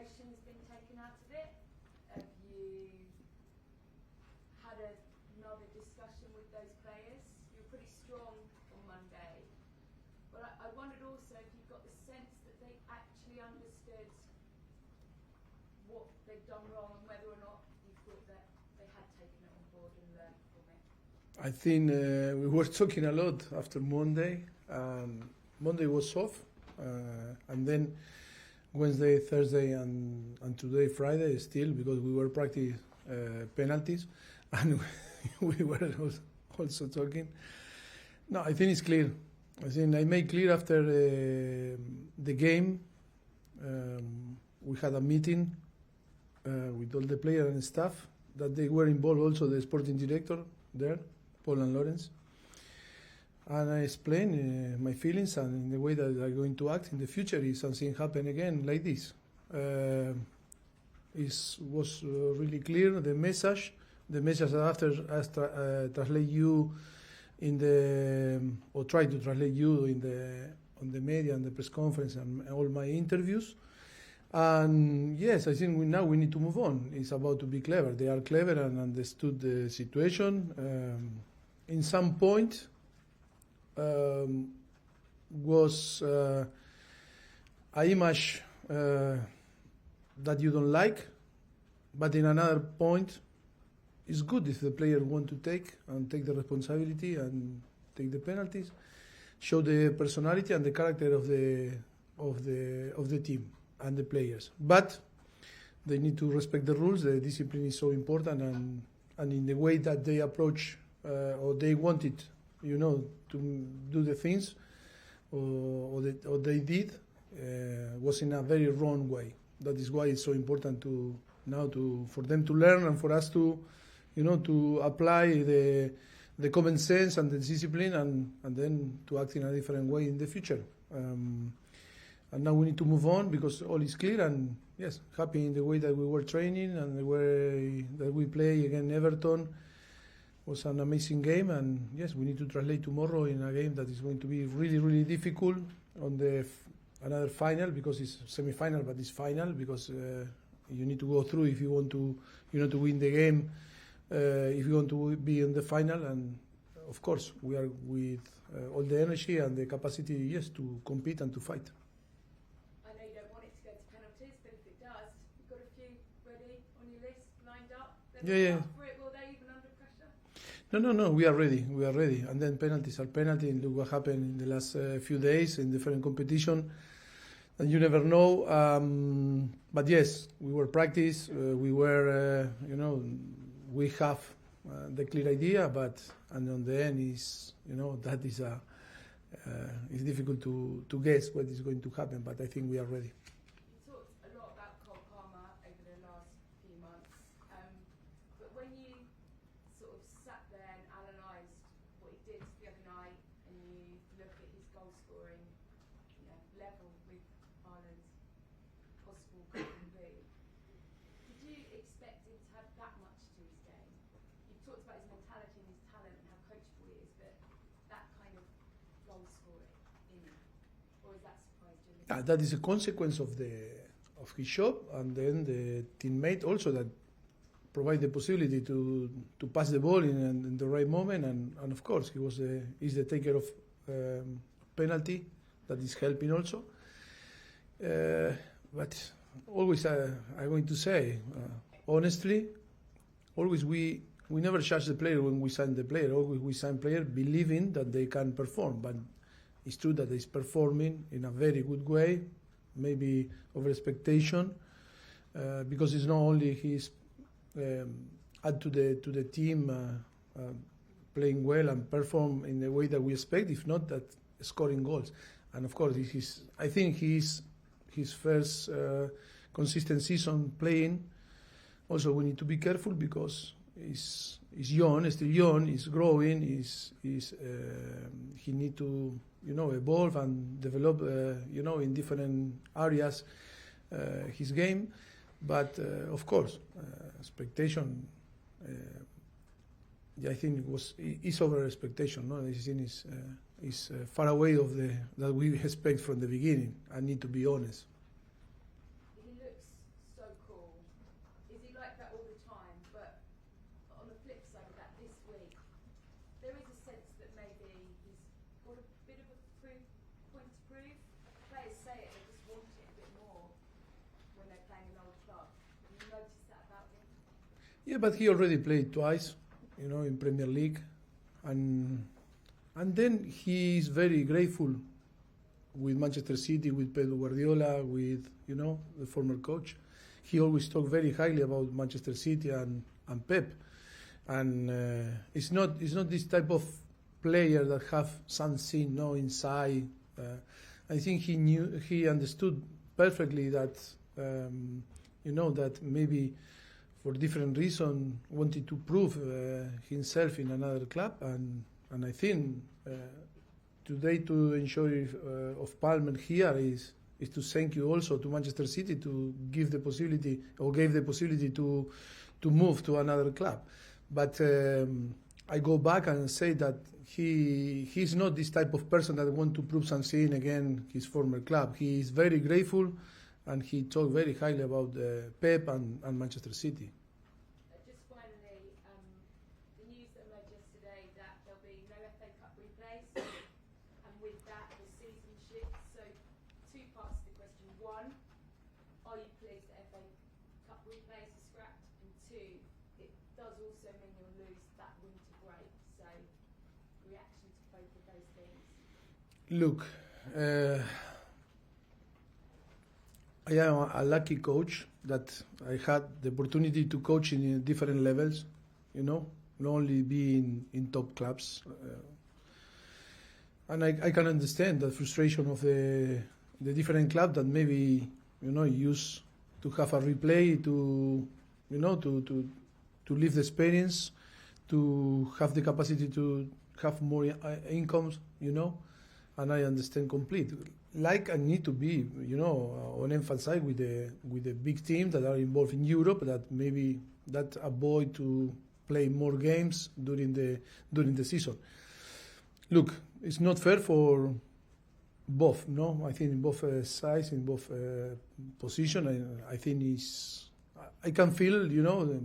frustration has been taken out of it? Have you had another discussion with those players? You're pretty strong on Monday. But I wondered also if you got the sense that they actually understood what they've done wrong and whether or not you thought that they had taken it on board and learned from it. I think we were talking a lot after Monday. Monday was off, and then Wednesday, Thursday, and today, Friday, still, because we were practicing penalties, and we were also talking. No, I think it's clear. I think I made clear after the game, we had a meeting with all the players and staff, that they were involved also the sporting director there, Paul and Lawrence. And I explained my feelings and the way that I'm going to act in the future if something happen again like this. Was really clear, the message after translate you in the, or try to translate you in on the media and the press conference and all my interviews. And yes, I think now we need to move on. It's about to be clever. They are clever and understood the situation. In some point, was an image that you don't like, but in another point, it's good if the player want to take the responsibility and take the penalties, show the personality and the character of the team and the players. But they need to respect the rules. The discipline is so important, and in the way that they approach or they wanted, to do the things, or they did, was in a very wrong way. That is why it's so important for them to learn and for us to apply the common sense and the discipline and then to act in a different way in the future. And now we need to move on because all is clear, and yes, happy in the way that we were training and the way that we play against Everton. Was an amazing game, and yes, we need to translate tomorrow in a game that is going to be really, really difficult on the another final, because it's semi-final, but it's final because you need to go through if you want to, to win the game, if you want to be in the final. And of course, we are with all the energy and the capacity, yes, to compete and to fight. I know you don't want it to go to penalties, but if it does, you've got a few ready on your list, lined up. Yeah. For it, will they even under pressure? No, we are ready. And then penalties are penalty. And look what happened in the last few days in different competition. And you never know. But yes, we were practice. We were, we have the clear idea. And on the end is, that is it's difficult to guess what is going to happen. But I think we are ready. You talked a lot about Cole Palmer over the last few months. But when you sort of sat there and analysed what he did the other night, and you look at his goal scoring level with Ireland's possible golden boot, did you expect him to have that much to his game? You've talked about his mentality and his talent and how coachable he is, but that kind of goal scoring in him, or is that surprised you? That is a consequence of his job, and then the teammate also that provide the possibility to pass the ball in the right moment, and of course he's the taker of penalty that is helping also. But always I'm going to say honestly, always we never judge the player when we sign the player. Always we sign player believing that they can perform, but it's true that he's performing in a very good way, maybe over expectation, because it's not only he's add to the team playing well and perform in the way that we expect, if not that scoring goals. And of course, I think his first consistent season playing. Also, we need to be careful because he's young, still young, he's growing, he need to evolve and develop in different areas his game. But of course, expectation. I think is over expectation. No, this thing is far away of that we expect from the beginning. I need to be honest. He looks so cool. Is he like that all the time? But on the flip side of that, this week, there is a sense that maybe he's got a bit of a point to prove. Players say it, they just want it a bit more when they're playing an old club. Have you noticed that about him? Yeah, but he already played twice, in Premier League, and then he is very grateful with Manchester City, with Pep Guardiola, with the former coach. He always talked very highly about Manchester City and Pep, and it's not this type of player that have something inside. I think he understood perfectly that that maybe for different reason wanted to prove himself in another club, and I think today to enjoy of Palmer here is to thank you also to Manchester City to give the possibility or gave the possibility to move to another club. But I go back and say that he's not this type of person that want to prove something again his former club. He is very grateful, and he talked very highly about Pep and Manchester City. Just finally, the news that emerged yesterday that there'll be no FA Cup replays, and with that the season shifts. So two parts to the question. One, are you pleased that FA Cup replays are scrapped? And two, it does also mean you'll lose that winter break. So reaction to both of those things. Look, I am a lucky coach that I had the opportunity to coach in different levels, not only be in top clubs. And I can understand the frustration of the different clubs that maybe, used to have a replay to live the experience, to have the capacity to have more incomes, and I understand completely. Like I need to be, on emphasize with the big teams that are involved in Europe that maybe that avoid to play more games during the season. Look, it's not fair for both. No, I think in both sides, in both position. I think I can feel,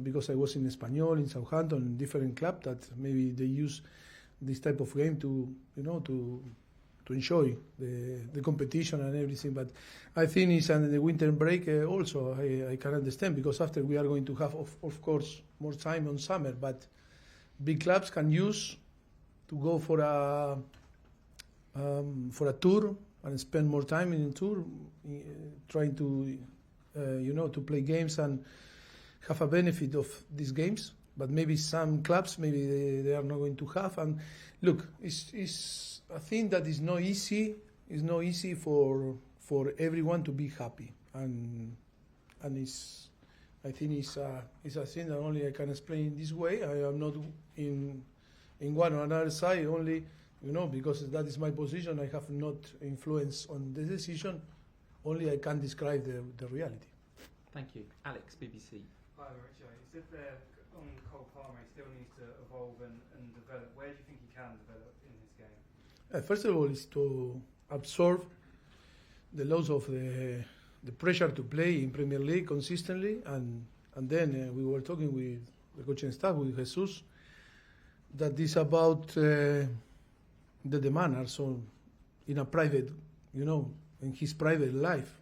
because I was in Espanyol, in Southampton, in different clubs that maybe they use this type of game to enjoy the competition and everything. But I think it's under the winter break also. I can understand, because after we are going to have, of course, more time on summer. But big clubs can use to go for a tour and spend more time in a tour, trying to to play games and have a benefit of these games. But maybe some clubs, maybe they are not going to have. And look, it's a thing that is not easy. It's not easy for everyone to be happy, and I think it's a thing that only I can explain in this way. I am not in one or another side only, because that is my position. I have not influence on the decision. Only I can describe the reality. Thank you. Alex, BBC. Hi, Mauricio. You said there on Cole Palmer he still needs to evolve and develop. Where do you think he can develop in his game? First of all, is to absorb the loss of the pressure to play in Premier League consistently, and then we were talking with the coaching staff, with Jesus, that is about the demand also in a private, in his private life.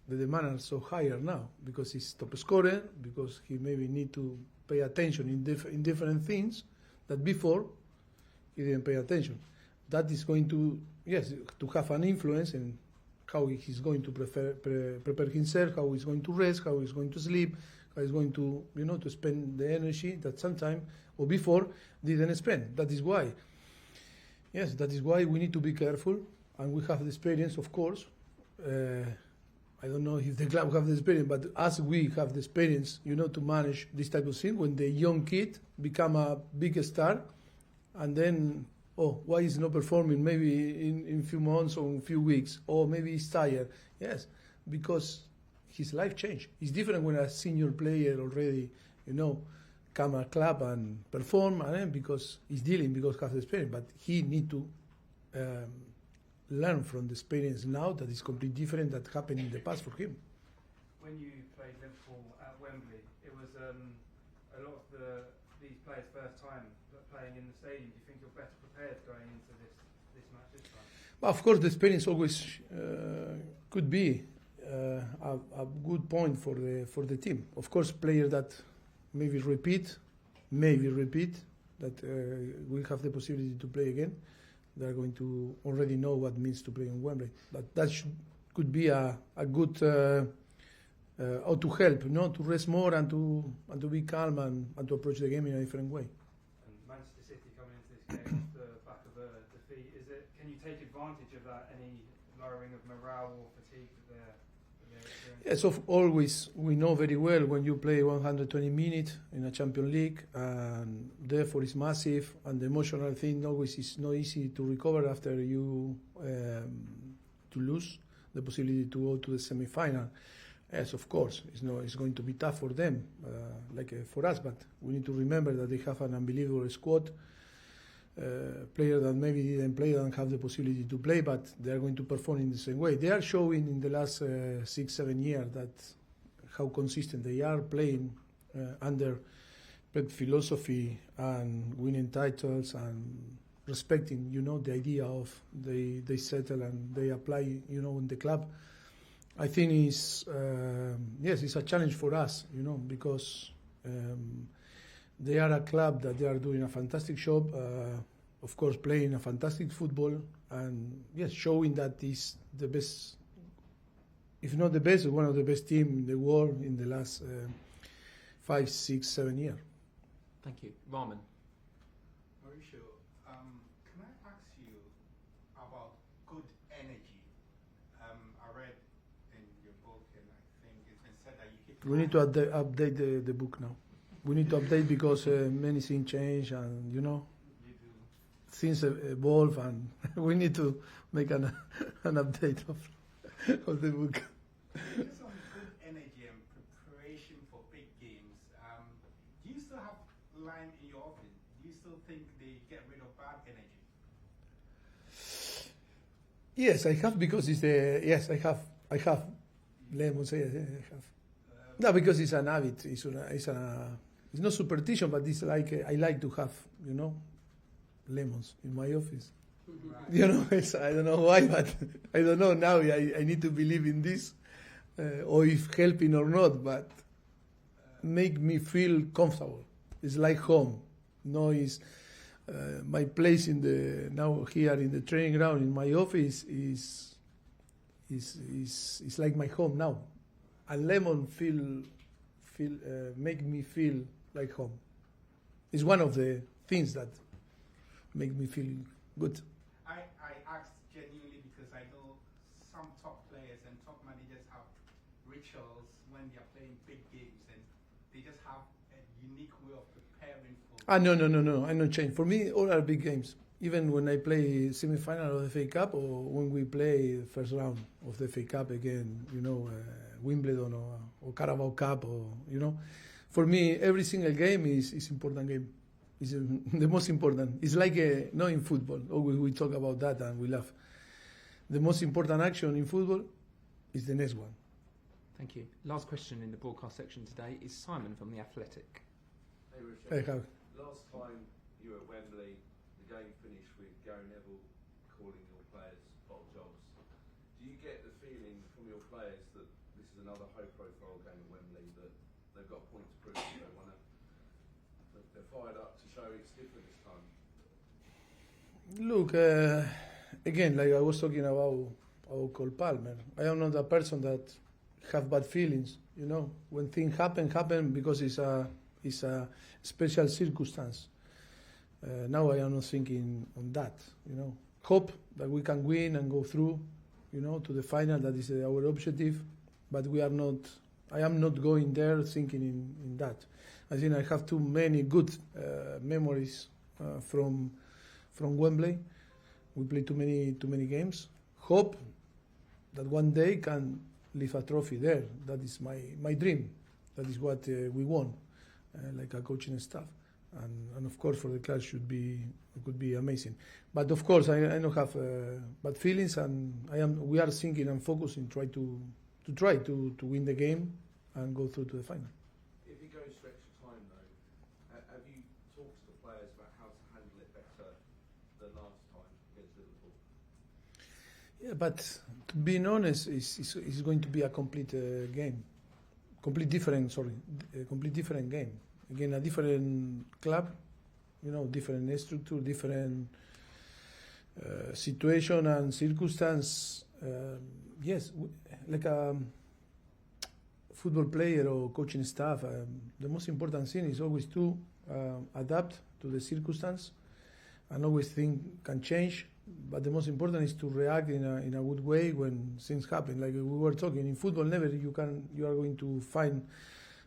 The demand are so higher now because he's top scorer, because he maybe need to pay attention in different things that before he didn't pay attention. That is going to have an influence in how he's going to prepare himself, how he's going to rest, how he's going to sleep, how he's going to to spend the energy that sometime or before didn't spend. That is why we need to be careful, and we have the experience, of course. I don't know if the club have the experience, but as we have the experience, to manage this type of thing, when the young kid become a big star, and then, why is not performing maybe in few months or in few weeks, or maybe he's tired. Yes, because his life changed. It's different when a senior player already, come a club and perform, and because he's dealing, because he has the experience, but he need to learn from the experience now that is completely different that happened in the past for him. When you play played Liverpool at Wembley. It was a lot of these players' first time playing in the stadium. Do you think you're better prepared going into this match this time? Well, of course, the experience always could be a good point for the team. Of course, players that maybe repeat, that will have the possibility to play again. They are going to already know what it means to play in Wembley. But that could be a good how to help, to rest more and to be calm and to approach the game in a different way. And Manchester City coming into this game off the back of a defeat, can you take advantage of that? Any lowering of morale or fatigue that they're experiencing? Yes, always we know very well when you play 120 minutes in a Champions League, and therefore it's massive, and the emotional thing always is not easy to recover after you to lose the possibility to go to the semi-final. Yes, of course, it's going to be tough for them, for us, but we need to remember that they have an unbelievable squad. Players that maybe didn't play don't have the possibility to play, but they are going to perform in the same way. They are showing in the last 6-7 years that how consistent they are playing under Pep philosophy and winning titles and respecting, the idea of they settle and they apply, in the club. I think it's a challenge for us, because they are a club that they are doing a fantastic job, of course playing a fantastic football, and yes, showing that is the best, if not the best, one of the best teams in the world in the last 5, 6, 7 years. Thank you. Rahman. Mauricio, can I ask you about good energy? I read in your book, and I think it's been said that you keep... We need to update the book now. We need to update because many things change, and You do. things evolve, and we need to make an update of the book. Just on good energy and preparation for big games, do you still have line in your office? Do you still think they get rid of bad energy? Yes, I have, because I have lemons. Yes, I have. No, because it's an habit. It's not superstition, but it's like I like to have, lemons in my office. Right. I don't know why, but I don't know now. I need to believe in this, or if helping or not, but make me feel comfortable. It's like home. It's my place now here in the training ground in my office is like my home now. A lemon make me feel like home. It's one of the things that make me feel good. I asked genuinely because I know some top players and top managers have rituals when they are playing big games, and they just have a unique way of preparing for... No. I don't change. For me, all are big games. Even when I play semi-final of the FA Cup, or when we play first round of the FA Cup again, Wimbledon or Carabao Cup, For me, every single game is important game. It's the most important. It's like not in football. Always we talk about that and we laugh. The most important action in football is the next one. Thank you. Last question in the broadcast section today is Simon from The Athletic. Hey Richard. I have. Last time you were at Wembley, the game finished with Gary Neville calling your players bottle jobs. Do you get the feeling from your players that this is another high-profile game at Wembley, that they've got a point to prove, they're fired up to show it's different this time? Look, again, like I was talking about Cole Palmer, I am not a person that have bad feelings. When things happen because it's a special circumstance. Now I am not thinking on that. Hope that we can win and go through, to the final. That is our objective. But I am not going there thinking in that. I think I have too many good memories from Wembley. We play too many games. Hope that one day can leave a trophy there. That is my dream. That is what we want, like a coaching staff, and of course for the club it could be amazing. But of course I don't have bad feelings, and we are thinking and focusing try to win the game and go through to the final. If it goes to extra time, though, have you talked to the players about how to handle it better than last time against Liverpool? Yeah, but to be honest, it's going to be a complete game, complete different game. Again, a different club, different structure, different situation and circumstance. Yes, like a football player or coaching staff, the most important thing is always to adapt to the circumstance, and always things can change. But the most important is to react in a good way when things happen. Like we were talking in football, never you are going to find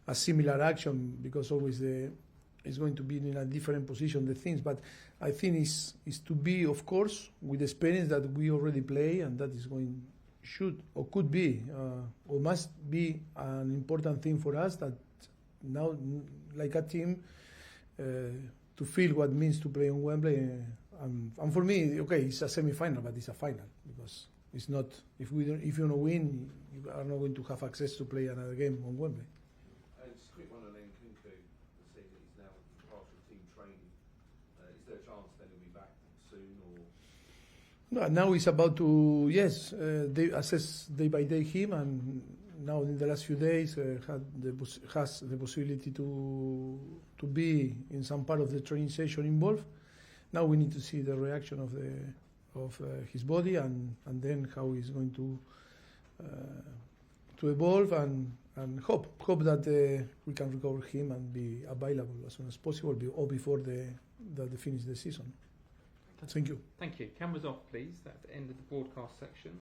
a similar action, because always it's going to be in a different position, the things. But I think is to be, of course, with the experience that we already play, and that is should or could be or must be an important thing for us, that now, like a team, to feel what it means to play on Wembley. And for me, okay, it's a semi-final, but it's a final, because it's not, if you don't win, you are not going to have access to play another game on Wembley. Just a quick one on Nkunku. I see that he's now part of team training. Is there a chance then he'll be back soon, or? No, now it's about to, they assess day by day him, and now in the last few days has the possibility to be in some part of the training session involved. Now we need to see the reaction of his body, and then how he's going to evolve, and hope that we can recover him and be available as soon as possible, or before they finish the season. Thank you. Thank you. Cameras off, please. That's the end of the broadcast section.